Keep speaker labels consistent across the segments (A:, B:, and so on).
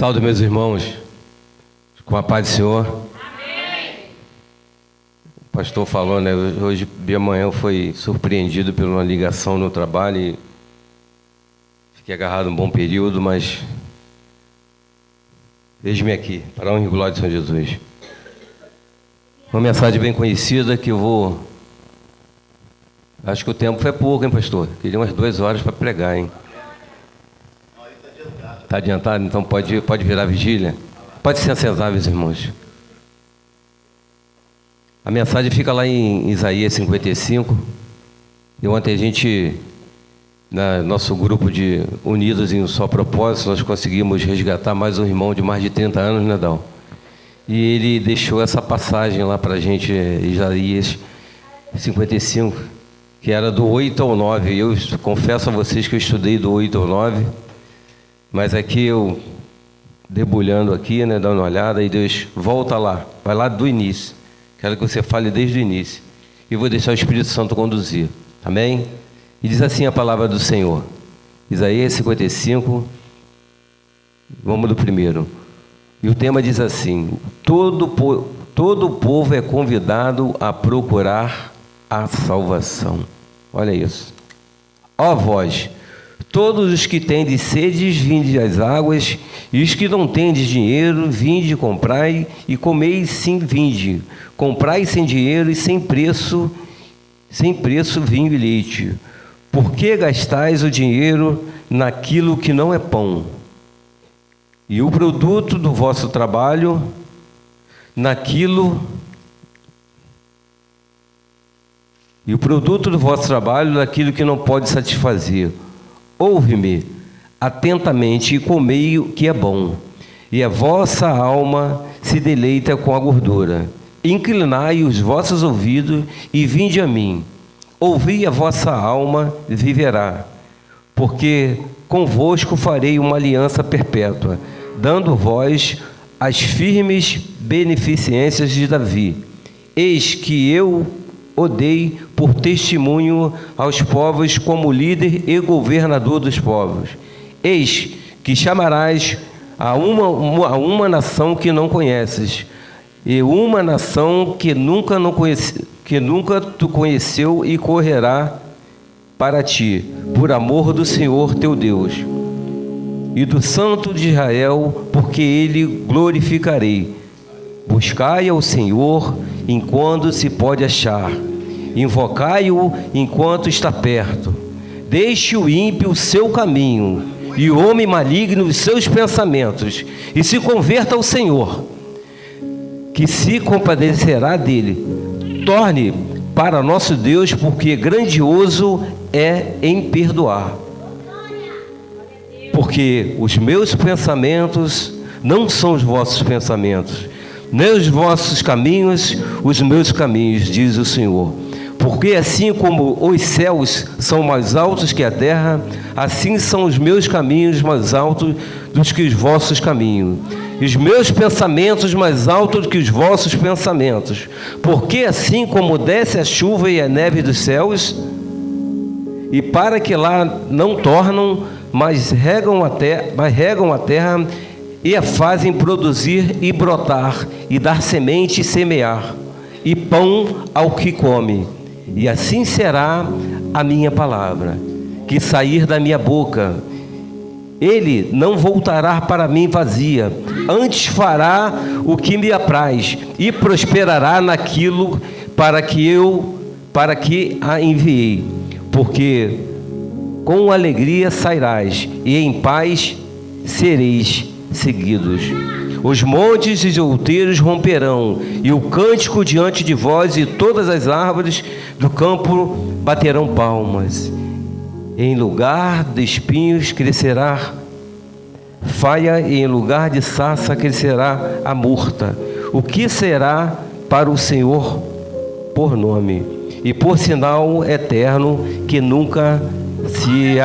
A: Saúde, meus irmãos, com a paz do Senhor. Amém. O pastor falou, né? Hoje de manhã eu fui surpreendido por uma ligação no trabalho e fiquei agarrado um bom período, mas veja-me aqui, para a honra e glória de São Jesus. Uma mensagem bem conhecida que eu vou... Acho que o tempo foi pouco, hein, pastor? Queria umas 2 horas para pregar, hein? Está adiantado? Então pode virar vigília? Pode se assentar, meus irmãos. A mensagem fica lá em Isaías 55. E ontem a gente, nosso grupo de Unidos em um Só Propósito, nós conseguimos resgatar mais um irmão de mais de 30 anos, né, Dal? E ele deixou essa passagem lá para a gente, Isaías 55, que era do 8 ao 9. Eu confesso a vocês que eu estudei do 8 ao 9. Mas aqui eu, debulhando aqui, né, dando uma olhada, e Deus, volta lá, vai lá do início. Quero que você fale desde o início. E vou deixar o Espírito Santo conduzir. Amém? E diz assim a palavra do Senhor. Isaías 55, vamos do primeiro. E o tema diz assim: todo o povo é convidado a procurar a salvação. Olha isso. Ó vós, todos os que tendes sedes, vinde às águas, e os que não tendes dinheiro, vinde, comprai, e comei, sim, vinde. Comprai sem dinheiro e sem preço vinho e leite. Por que gastais o dinheiro naquilo que não é pão? E o produto do vosso trabalho naquilo que não pode satisfazer. Ouve-me atentamente e comei o que é bom, e a vossa alma se deleita com a gordura. Inclinai os vossos ouvidos e vinde a mim. Ouvi, a vossa alma viverá, porque convosco farei uma aliança perpétua, dando vós as firmes beneficências de Davi. Eis que eu o dei por testemunho aos povos como líder e governador dos povos. Eis que chamarás a uma nação que não conheces, e uma nação que nunca tu conheceu, e correrá para ti, por amor do Senhor teu Deus, e do Santo de Israel, porque ele glorificarei. Buscai ao Senhor enquanto se pode achar, invocai-o enquanto está perto. Deixe o ímpio o seu caminho, e o homem maligno os seus pensamentos, e se converta ao Senhor, que se compadecerá dele. Torne para nosso Deus, porque grandioso é em perdoar. Porque os meus pensamentos não são os vossos pensamentos, nem os vossos caminhos os meus caminhos, diz o Senhor. Porque assim como os céus são mais altos que a terra, assim são os meus caminhos mais altos do que os vossos caminhos, e os meus pensamentos mais altos do que os vossos pensamentos. Porque assim como desce a chuva e a neve dos céus, e para que lá não tornam, mas regam a terra, e a fazem produzir e brotar, e dar semente e semear, e pão ao que come. E assim será a minha palavra, que sair da minha boca. Ele não voltará para mim vazia, antes fará o que me apraz, e prosperará naquilo para que a enviei. Porque com alegria sairás, e em paz sereis seguidos. Os montes e outeiros romperão, e o cântico diante de vós, e todas as árvores do campo baterão palmas. Em lugar de espinhos crescerá faia, e em lugar de sarça crescerá a murta. O que será para o Senhor por nome, e por sinal eterno, que nunca se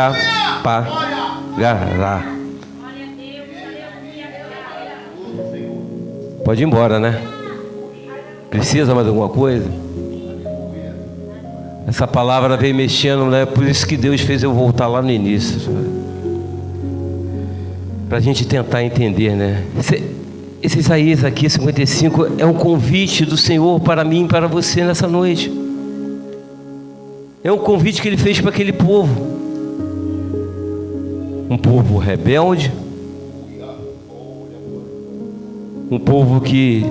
A: apagará. Pode ir embora, né? Precisa mais alguma coisa? Essa palavra veio mexendo, né? Por isso que Deus fez eu voltar lá no início, para a gente tentar entender, né? Esse Isaías aqui, 55, é um convite do Senhor para mim e para você nessa noite. É um convite que Ele fez para aquele povo. Um povo rebelde. Um povo que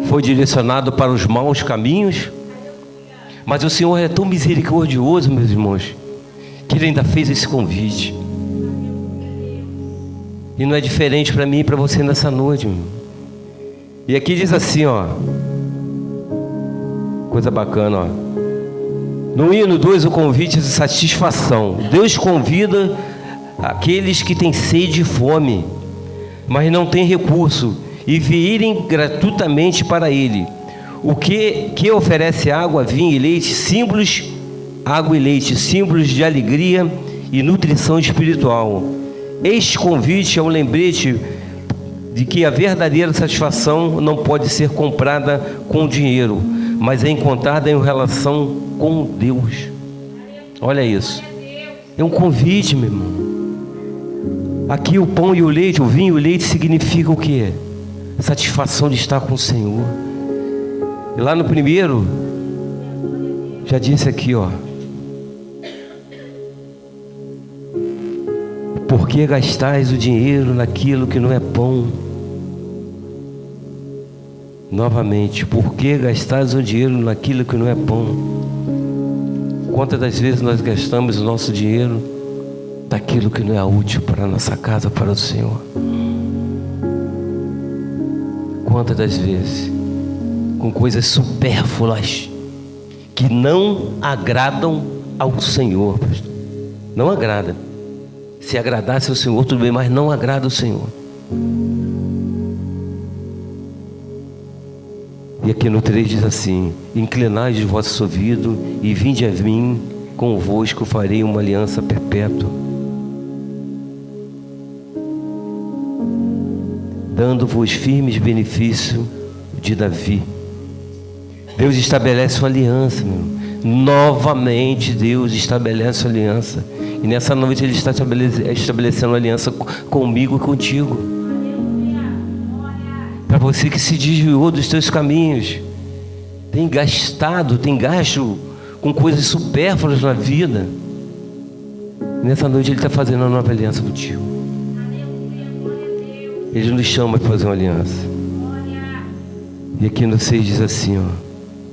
A: foi direcionado para os maus caminhos. Mas o Senhor é tão misericordioso, meus irmãos, que Ele ainda fez esse convite. E não é diferente para mim e para você nessa noite, meu. E aqui diz assim, ó, coisa bacana, ó. No hino 2, o convite de satisfação. Deus convida aqueles que têm sede e fome, mas não têm recurso, e virem gratuitamente para Ele. O que oferece água, vinho e leite, símbolos, água e leite, símbolos de alegria e nutrição espiritual. Este convite é um lembrete de que a verdadeira satisfação não pode ser comprada com dinheiro, mas é encontrada em relação com Deus. Olha isso. É um convite, meu irmão. Aqui o pão e o leite, o vinho e o leite significa o quê? Satisfação de estar com o Senhor. E lá no primeiro, já disse aqui, ó. Por que gastais o dinheiro naquilo que não é pão? Novamente, por que gastais o dinheiro naquilo que não é pão? Quantas das vezes nós gastamos o nosso dinheiro daquilo que não é útil para a nossa casa, para o Senhor? Quantas das vezes? Com coisas supérfluas que não agradam ao Senhor, pastor. Não agrada. Se agradasse ao Senhor, tudo bem, mas não agrada ao Senhor. E aqui no 3 diz assim: inclinai os vossos ouvidos e vinde a mim, convosco farei uma aliança perpétua, dando-vos firmes benefícios de Davi. Deus estabelece uma aliança, meu. Novamente Deus estabelece uma aliança. E nessa noite Ele está estabelecendo uma aliança comigo e contigo. Para você que se desviou dos teus caminhos, tem gasto com coisas supérfluas na vida. Nessa noite Ele está fazendo uma nova aliança contigo. Ele nos chama para fazer uma aliança. E aqui no 6 diz assim, ó,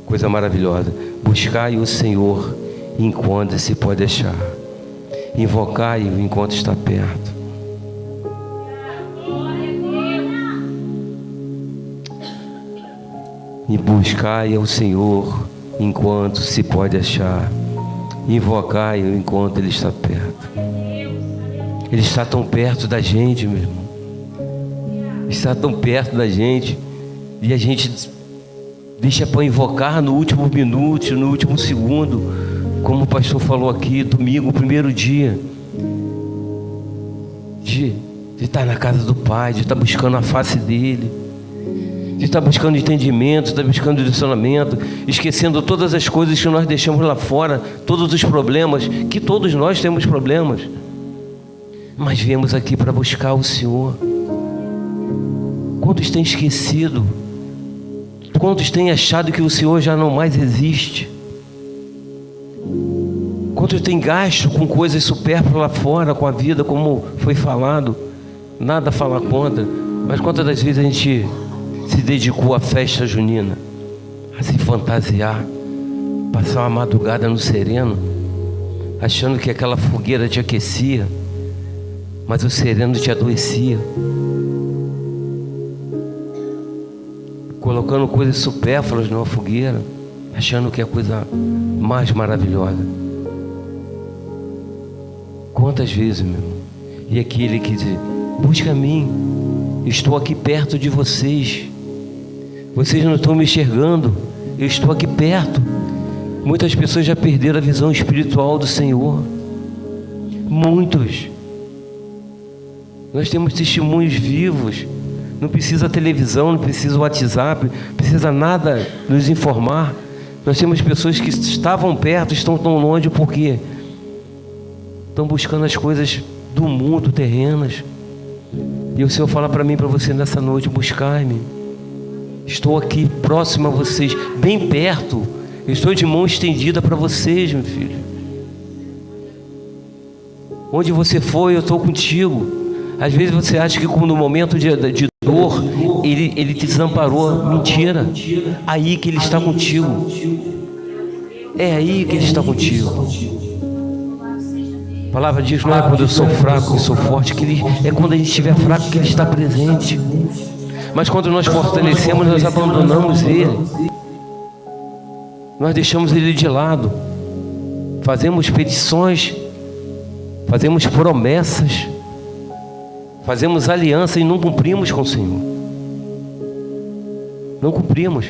A: coisa maravilhosa: buscai o Senhor enquanto se pode achar, invocai-o enquanto está perto. E buscai ao Senhor enquanto se pode achar, invocai-o enquanto Ele está perto. Ele está tão perto da gente, meu irmão. Está tão perto da gente, e a gente deixa para invocar no último minuto, no último segundo, como o pastor falou aqui, domingo, o primeiro dia de estar na casa do Pai, de estar buscando a face dEle, de estar buscando entendimento, de estar buscando direcionamento, esquecendo todas as coisas que nós deixamos lá fora, todos os problemas, que todos nós temos problemas, mas viemos aqui para buscar o Senhor. Quantos têm esquecido? Quantos têm achado que o Senhor já não mais existe? Quantos têm gasto com coisas supérfluas lá fora, com a vida, como foi falado? Nada a falar contra, mas quantas das vezes a gente se dedicou à festa junina, a se fantasiar, passar uma madrugada no sereno, achando que aquela fogueira te aquecia, mas o sereno te adoecia, colocando coisas supérfluas numa fogueira, achando que é a coisa mais maravilhosa. Quantas vezes, meu irmão? E aquele que diz: busca a mim, estou aqui perto de vocês. Vocês não estão me enxergando, eu estou aqui perto. Muitas pessoas já perderam a visão espiritual do Senhor. Muitos. Nós temos testemunhos vivos. Não precisa televisão, não precisa WhatsApp, não precisa nada nos informar. Nós temos pessoas que estavam perto, estão tão longe, porque estão buscando as coisas do mundo, terrenas. E o Senhor fala para mim, para você nessa noite: buscai-me. Estou aqui próximo a vocês, bem perto. Eu estou de mão estendida para vocês, meu filho. Onde você for, eu estou contigo. Às vezes você acha que no momento de dor, ele te desamparou. Mentira. Aí que Ele está contigo. É aí que Ele está contigo. A palavra diz: não é quando eu sou fraco que sou forte, é quando a gente estiver fraco que Ele está presente. Mas quando nós fortalecemos, nós abandonamos Ele. Nós deixamos Ele de lado. Fazemos petições, fazemos promessas, fazemos aliança e não cumprimos com o Senhor. Não cumprimos.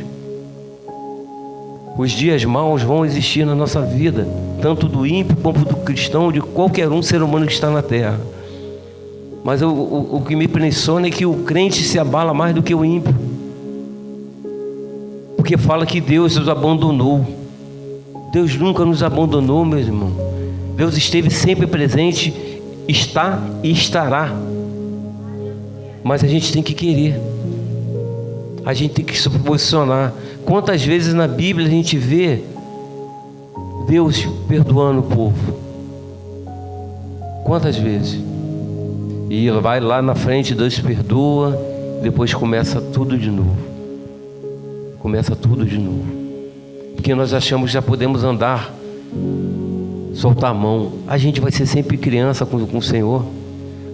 A: Os dias maus vão existir na nossa vida, tanto do ímpio como do cristão, de qualquer ser humano que está na terra. Mas o que me impressiona é que o crente se abala mais do que o ímpio, porque fala que Deus nos abandonou. Deus nunca nos abandonou, meus irmãos. Deus esteve sempre presente, está e estará. Mas a gente tem que querer, a gente tem que se posicionar. Quantas vezes na Bíblia a gente vê Deus perdoando o povo? Quantas vezes? E vai lá na frente, Deus perdoa, depois começa tudo de novo. Começa tudo de novo. Porque nós achamos que já podemos andar, soltar a mão. A gente vai ser sempre criança com o Senhor.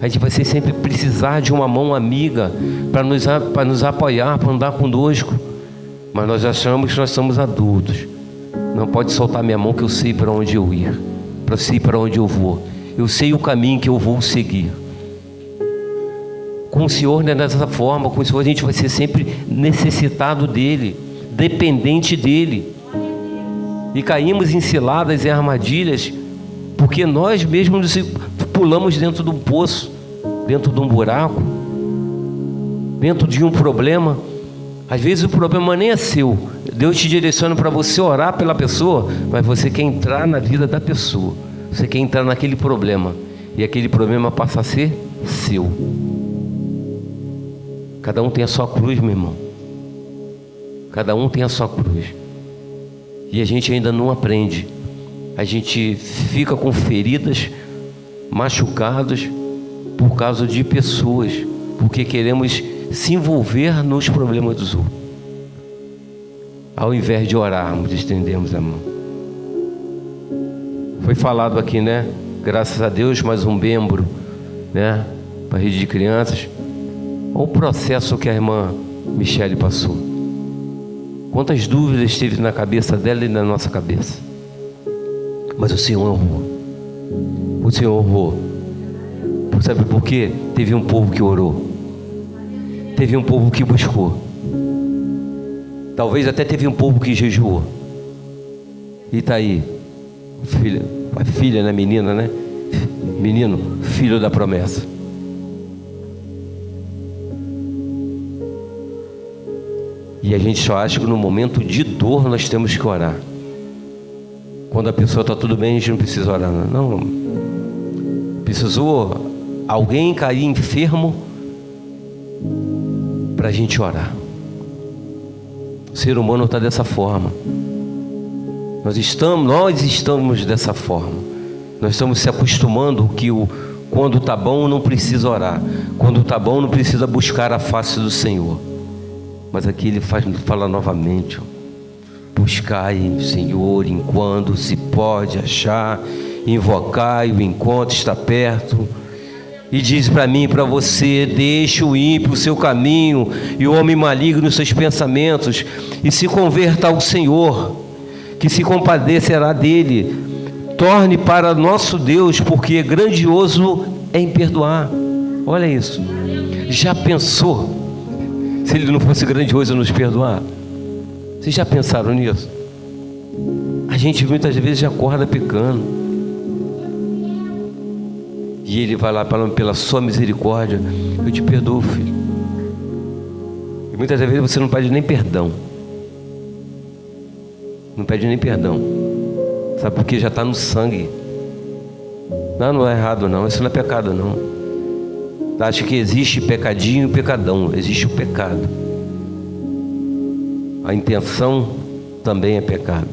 A: A gente vai ser sempre precisar de uma mão amiga para nos apoiar, para andar conosco. Mas nós achamos que nós somos adultos. Não pode soltar minha mão, que eu sei para onde eu ir, eu sei para onde eu vou, eu sei o caminho que eu vou seguir. Com o Senhor não é dessa forma. Com o Senhor a gente vai ser sempre necessitado dEle, dependente dEle. E caímos em ciladas e armadilhas, porque nós mesmos pulamos dentro de um poço, dentro de um buraco, dentro de um problema. Às vezes o problema nem é seu. Deus te direciona para você orar pela pessoa, mas você quer entrar na vida da pessoa. Você quer entrar naquele problema, e aquele problema passa a ser seu. Cada um tem a sua cruz, meu irmão. Cada um tem a sua cruz. E a gente ainda não aprende. A gente fica com feridas, machucados por causa de pessoas, porque queremos se envolver nos problemas dos outros, ao invés de orarmos, estendemos a mão. Foi falado aqui, né? Graças a Deus, mais um membro, né? Para a rede de crianças. Olha o processo que a irmã Michele passou. Quantas dúvidas teve na cabeça dela e na nossa cabeça. Mas o Senhor honrou. O Senhor honrou. Sabe por quê? Teve um povo que orou. Teve um povo que buscou. Talvez até teve um povo que jejuou. E está aí, a filha, né? Menina, né? Menino, filho da promessa. E a gente só acha que no momento de dor nós temos que orar. Quando a pessoa está tudo bem, a gente não precisa orar. Não. Precisou alguém cair enfermo para a gente orar. O ser humano está dessa forma. Nós estamos dessa forma. Nós estamos se acostumando que quando está bom não precisa orar. Quando está bom não precisa buscar a face do Senhor. Mas aqui ele fala novamente: buscai o Senhor enquanto se pode achar, invocai-o enquanto está perto. E diz para mim e para você: deixe o ímpio o seu caminho e o homem maligno os seus pensamentos, e se converta ao Senhor, que se compadecerá dele. Torne para nosso Deus, porque grandioso é em perdoar. Olha isso. Já pensou se ele não fosse grandioso em nos perdoar? Vocês já pensaram nisso? A gente muitas vezes já acorda pecando, e ele vai lá falando: pela sua misericórdia eu te perdoo, filho. E muitas vezes você não pede nem perdão. Não pede nem perdão. Sabe por quê? Já está no sangue. Não é errado não, isso não é pecado não. Acha que existe pecadinho e pecadão. Existe o pecado. A intenção também é pecado.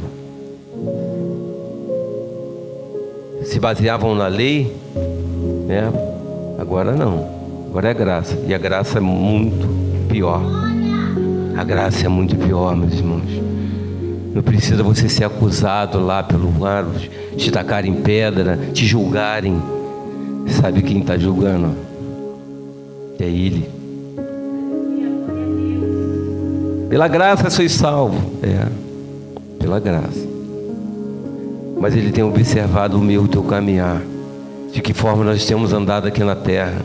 A: Se baseavam na lei, né? Agora não. Agora é graça. E a graça é muito pior. A graça é muito pior, meus irmãos. Não precisa você ser acusado lá pelo lugar, te tacarem pedra, te julgarem. Sabe quem está julgando? É Ele. Pela graça sois salvo. Pela graça. Mas Ele tem observado o meu e o teu caminhar. De que forma nós temos andado aqui na terra.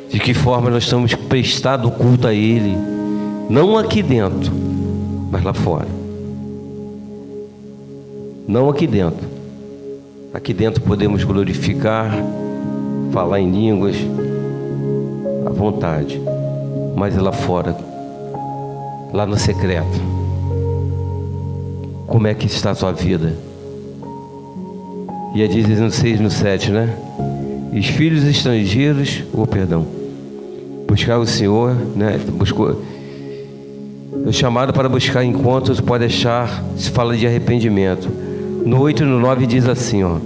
A: De que forma nós temos prestado culto a Ele. Não aqui dentro, mas lá fora. Não aqui dentro. Aqui dentro podemos glorificar, falar em línguas à vontade. Mas lá fora, lá no secreto, como é que está a sua vida? E diz no 6, no 7, né? E os filhos estrangeiros, buscar o Senhor, né? Buscou. O chamado para buscar encontros pode achar, se fala de arrependimento. No 8 e no 9 diz assim, ó: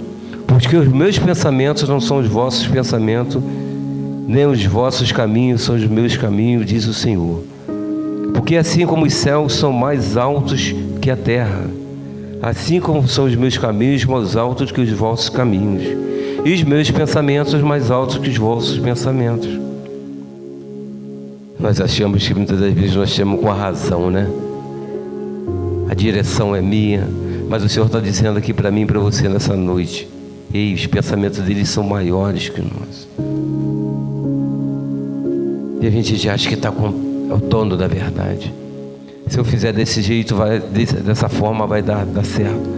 A: porque os meus pensamentos não são os vossos pensamentos, nem os vossos caminhos são os meus caminhos, diz o Senhor. Porque assim como os céus são mais altos que a terra, assim como são os meus caminhos mais altos que os vossos caminhos, e os meus pensamentos mais altos que os vossos pensamentos. Nós achamos que muitas das vezes nós temos com a razão, né? A direção é minha, mas o Senhor está dizendo aqui para mim e para você nessa noite: ei, os pensamentos deles são maiores que nós. E a gente já acha que é o dono da verdade. Se eu fizer desse jeito, dessa forma vai dar certo.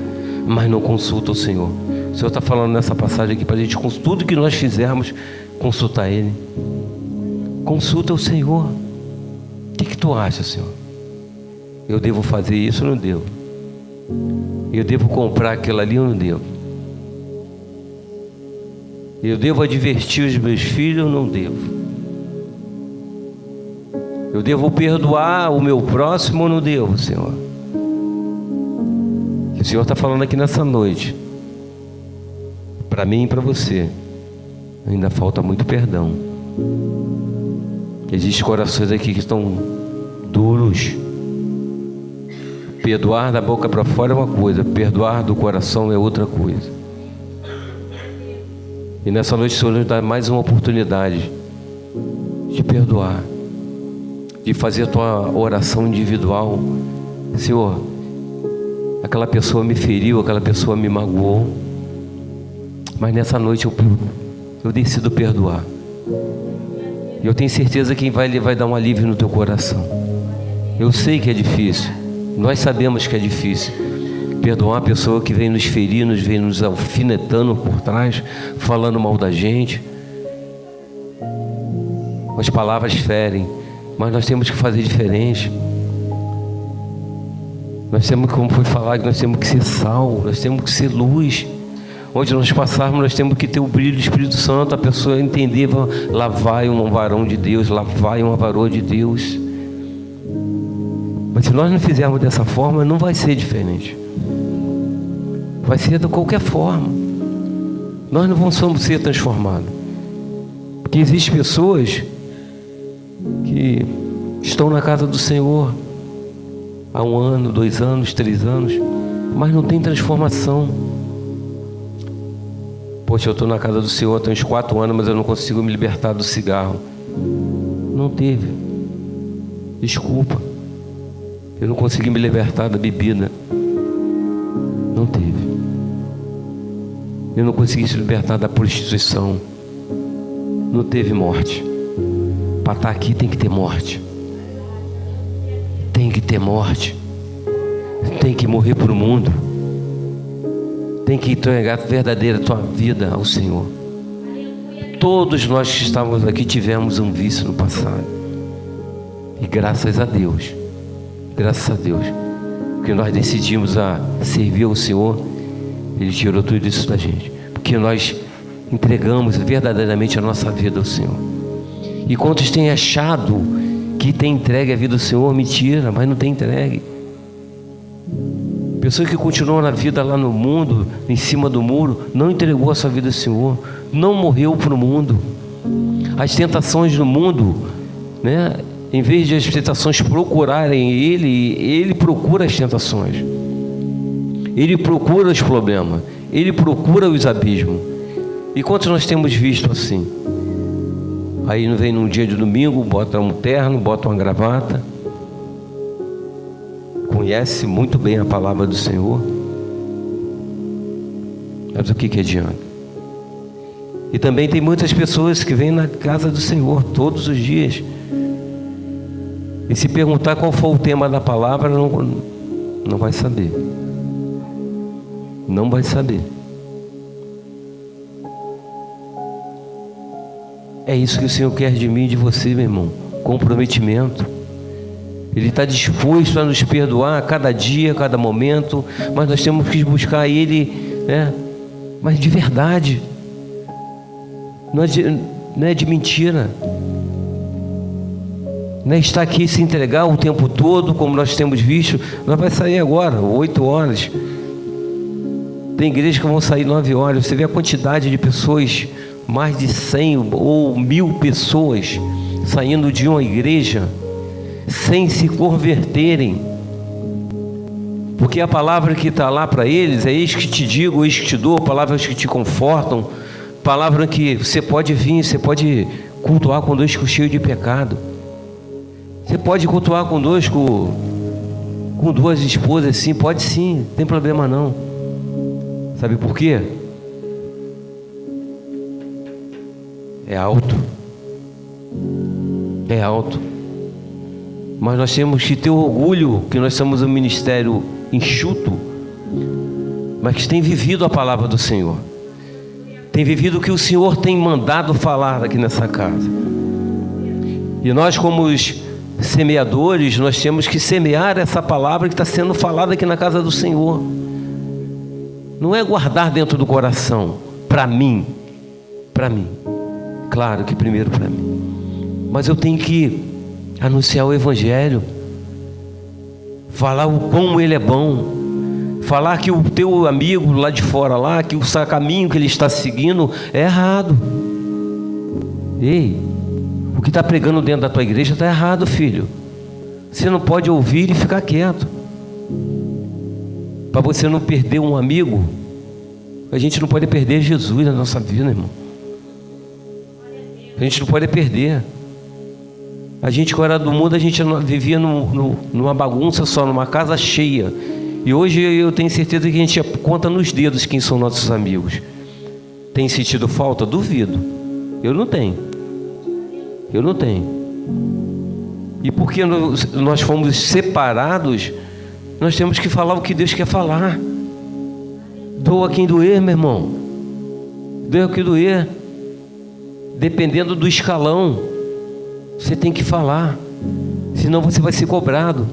A: Mas não consulta o Senhor. O Senhor está falando nessa passagem aqui para a gente, com tudo que nós fizermos, consultar Ele. Consulta o Senhor. O que tu acha, Senhor? Eu devo fazer isso ou não devo? Eu devo comprar aquilo ali ou não devo? Eu devo advertir os meus filhos ou não devo? Eu devo perdoar o meu próximo ou não devo, Senhor? O Senhor está falando aqui nessa noite, para mim e para você, ainda falta muito perdão. Existem corações aqui que estão duros. Perdoar da boca para fora é uma coisa, perdoar do coração é outra coisa. E nessa noite o Senhor nos dá mais uma oportunidade de perdoar, de fazer a tua oração individual. Senhor, aquela pessoa me feriu, aquela pessoa me magoou, mas nessa noite eu decido perdoar. E eu tenho certeza que vai dar um alívio no teu coração. Eu sei que é difícil, nós sabemos que é difícil perdoar uma pessoa que vem nos ferir, vem nos alfinetando por trás, falando mal da gente. As palavras ferem, mas nós temos que fazer diferente. Nós temos, como foi falado, nós temos que ser sal, nós temos que ser luz. Onde nós passarmos, nós temos que ter o brilho do Espírito Santo, a pessoa entender: lá vai um varão de Deus, lá vai uma varoa de Deus. Mas se nós não fizermos dessa forma, não vai ser diferente. Vai ser de qualquer forma. Nós não vamos ser transformados. Porque existem pessoas que estão na casa do Senhor há 1 ano, 2 anos, 3 anos, mas não tem transformação. Poxa, eu estou na casa do Senhor há uns 4 anos, mas eu não consigo me libertar do cigarro. Não teve. Desculpa. Eu não consegui me libertar da bebida. Não teve. Eu não consegui se libertar da prostituição. Não teve morte. Para estar aqui tem que ter morte. Tem que ter morte. Tem que morrer para o mundo. Tem que entregar a verdadeira tua vida ao Senhor. Todos nós que estávamos aqui tivemos um vício no passado. E graças a Deus, porque nós decidimos a servir ao Senhor, Ele tirou tudo isso da gente. Porque nós entregamos verdadeiramente a nossa vida ao Senhor. E quantos têm achado que tem entregue a vida do Senhor? Mentira, mas não tem entregue. Pessoas que continuam na vida lá no mundo, em cima do muro, não entregou a sua vida ao Senhor, não morreu para o mundo. As tentações do mundo, né? Em vez de as tentações procurarem ele procura as tentações. Ele procura os problemas, ele procura os abismos. E quantos nós temos visto assim? Aí vem num dia de domingo, bota um terno, bota uma gravata, conhece muito bem a palavra do Senhor, mas o que adianta? E também tem muitas pessoas que vêm na casa do Senhor todos os dias, e se perguntar qual foi o tema da palavra, não vai saber. Não vai saber. É isso que o Senhor quer de mim e de você, meu irmão. Comprometimento. Ele está disposto a nos perdoar a cada dia, a cada momento, mas nós temos que buscar Ele, né? Mas de verdade. Não é de mentira. Não é estar aqui e se entregar o tempo todo, como nós temos visto. Nós vamos sair agora, 8 horas. Tem igrejas que vão sair 9 horas. Você vê a quantidade de pessoas, mais de 100 ou 1000 pessoas saindo de uma igreja sem se converterem, porque a palavra que está lá para eles é: eis que te digo, eis que te dou, palavras que te confortam, palavra que você pode vir, você pode cultuar conosco cheio de pecado, você pode cultuar conosco com 2 esposas, sim, pode sim, não tem problema não. Sabe por quê? É alto. É alto. Mas nós temos que ter orgulho que nós somos um ministério enxuto, mas que tem vivido a palavra do Senhor. Tem vivido o que o Senhor tem mandado falar aqui nessa casa. E nós, como os semeadores, nós temos que semear essa palavra que está sendo falada aqui na casa do Senhor. Não é guardar dentro do coração, para mim. Claro que primeiro para mim. Mas eu tenho que anunciar o Evangelho, falar o como ele é bom, falar que o teu amigo lá de fora, lá, que o caminho que ele está seguindo é errado. Ei, o que está pregando dentro da tua igreja está errado, filho. Você não pode ouvir e ficar quieto. Para você não perder um amigo, a gente não pode perder Jesus na nossa vida, irmão. A gente não pode perder. A gente, quando era do mundo, a gente vivia numa bagunça só, numa casa cheia. E hoje eu tenho certeza que a gente conta nos dedos quem são nossos amigos. Tem sentido falta? Duvido. Eu não tenho. E porque nós fomos separados, nós temos que falar o que Deus quer falar. Doa quem doer, meu irmão. Doa quem doer. Dependendo do escalão, você tem que falar, senão você vai ser cobrado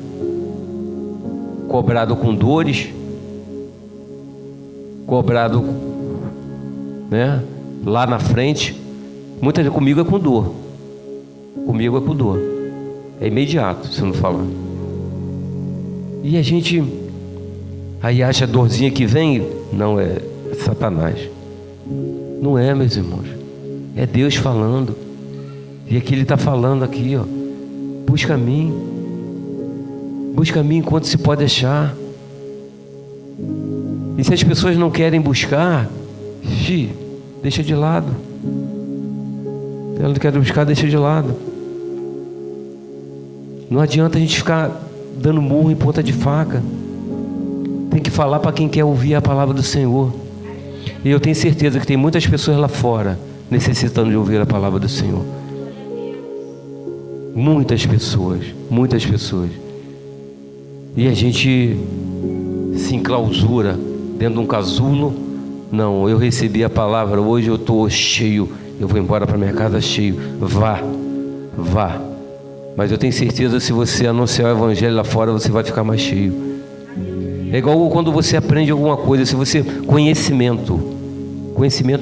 A: com dores, cobrado, né, lá na frente. Muitas vezes comigo é com dor, é imediato se não falar. E a gente aí acha a dorzinha que vem, não, é Satanás. Não é, meus irmãos, é Deus falando. E aqui Ele está falando aqui, ó, busca a mim enquanto se pode achar. E se as pessoas não querem buscar, deixa de lado. Ela não quer buscar, deixa de lado. Não adianta a gente ficar dando murro em ponta de faca. Tem que falar para quem quer ouvir a palavra do Senhor. E eu tenho certeza que tem muitas pessoas lá fora necessitando de ouvir a palavra do Senhor. Muitas pessoas. E a gente se enclausura dentro de um casulo. Não, eu recebi a palavra, hoje eu estou cheio, eu vou embora para minha casa cheio. Vá. Mas eu tenho certeza, se você anunciar o Evangelho lá fora, você vai ficar mais cheio. É igual quando você aprende alguma coisa. Se você... Conhecimento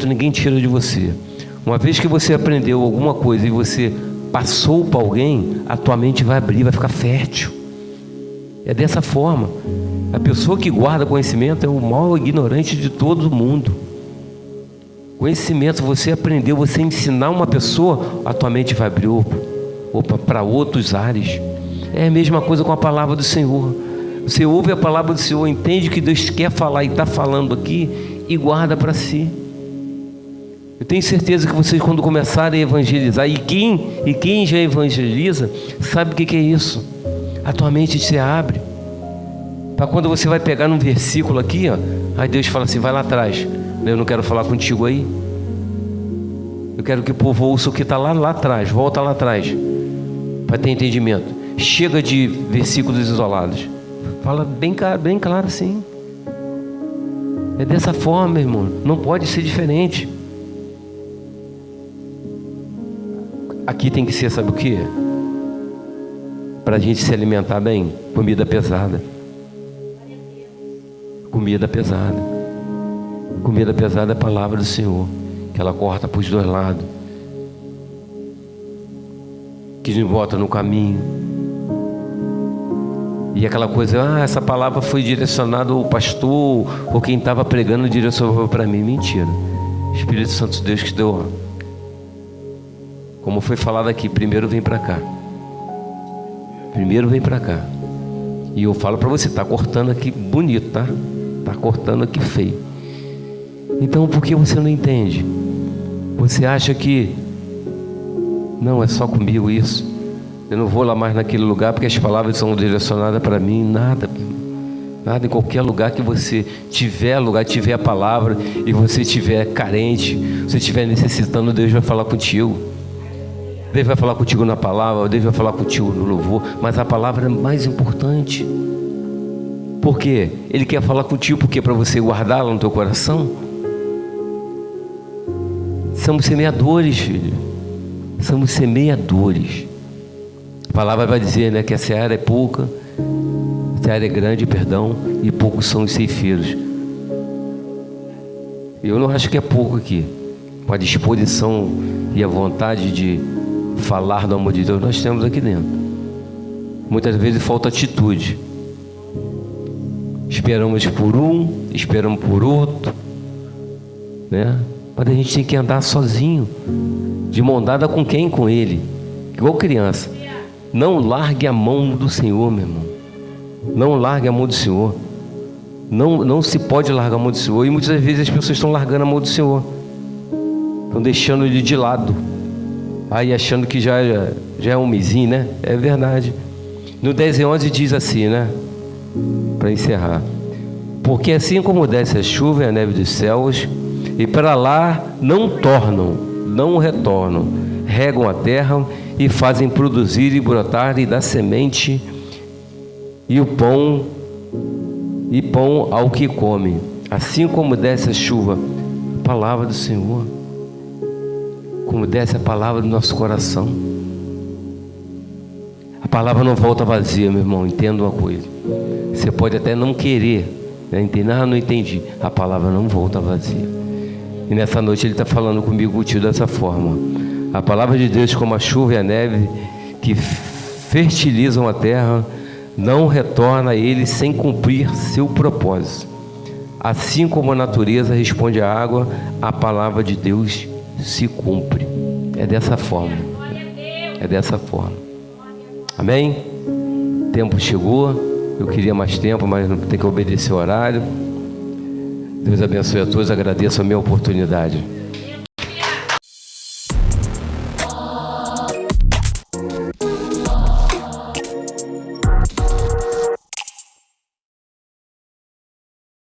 A: ninguém tira de você. Uma vez que você aprendeu alguma coisa e você passou para alguém, a tua mente vai abrir, vai ficar fértil. É dessa forma. A pessoa que guarda conhecimento é o maior ignorante de todo mundo. Conhecimento, você aprendeu, você ensinar uma pessoa, a tua mente vai abrir para outros ares. É a mesma coisa com a palavra do Senhor. Você ouve a palavra do Senhor, entende que Deus quer falar e está falando aqui, e guarda para si. Eu tenho certeza que vocês, quando começarem a evangelizar, e quem já evangeliza, sabe o que é isso. A tua mente se abre. Para quando você vai pegar num versículo aqui, ó, aí Deus fala assim, vai lá atrás. Eu não quero falar contigo aí. Eu quero que o povo ouça o que está lá atrás. Volta lá atrás, para ter entendimento. Chega de versículos isolados. Fala bem claro assim. É dessa forma, meu irmão. Não pode ser diferente. Aqui tem que ser, sabe o que? Para a gente se alimentar bem, comida pesada. Comida pesada. Comida pesada é a palavra do Senhor, que ela corta para os dois lados, que nos bota no caminho. E aquela coisa, essa palavra foi direcionada ao pastor, ou quem estava pregando direcionou para mim. Mentira. Espírito Santo de Deus que deu. Como foi falado aqui, primeiro vem para cá. Primeiro vem para cá. E eu falo para você, está cortando aqui bonito, tá? Está cortando aqui feio. Então por que você não entende? Você acha que não, é só comigo isso? Eu não vou lá mais naquele lugar porque as palavras são direcionadas para mim. Nada, em qualquer lugar que você tiver a palavra e você estiver carente, você estiver necessitando, Deus vai falar contigo. Deus vai falar contigo na palavra, Deus vai falar contigo no louvor, mas a palavra é mais importante. Por quê? Ele quer falar contigo porque para você guardá-la no teu coração. Somos semeadores, filho. Somos semeadores. A palavra vai dizer, né, que a seara é pouca, a seara é grande, perdão, e poucos são os ceifeiros. Eu não acho que é pouco aqui. Com a disposição e a vontade de falar do amor de Deus, nós temos aqui dentro. Muitas vezes falta atitude. Esperamos por um, esperamos por outro, né? Mas a gente tem que andar sozinho, de mão dada com quem? Com Ele, igual criança. Não largue a mão do Senhor, meu irmão. Não largue a mão do Senhor. Não se pode largar a mão do Senhor. E muitas vezes as pessoas estão largando a mão do Senhor, estão deixando Ele de lado, aí achando que já é um mizinho, né? É verdade. No 10:11 diz assim, né? Para encerrar: porque assim como desce a chuva e a neve dos céus, e para lá não retornam, regam a terra e fazem produzir e brotar e dar semente e pão ao que come. Assim como desce a chuva, a palavra do Senhor, como desce a palavra do nosso coração. A palavra não volta vazia, meu irmão. Entenda uma coisa. Você pode até não querer, né? Não entendi. A palavra não volta vazia. E nessa noite Ele está falando comigo, tio, dessa forma. A palavra de Deus, como a chuva e a neve, que fertilizam a terra, não retorna a Ele sem cumprir seu propósito. Assim como a natureza responde à água, a palavra de Deus se cumpre. É dessa forma. É dessa forma. Amém? O tempo chegou. Eu queria mais tempo, mas não tem que obedecer o horário. Deus abençoe a todos. Agradeço a minha oportunidade.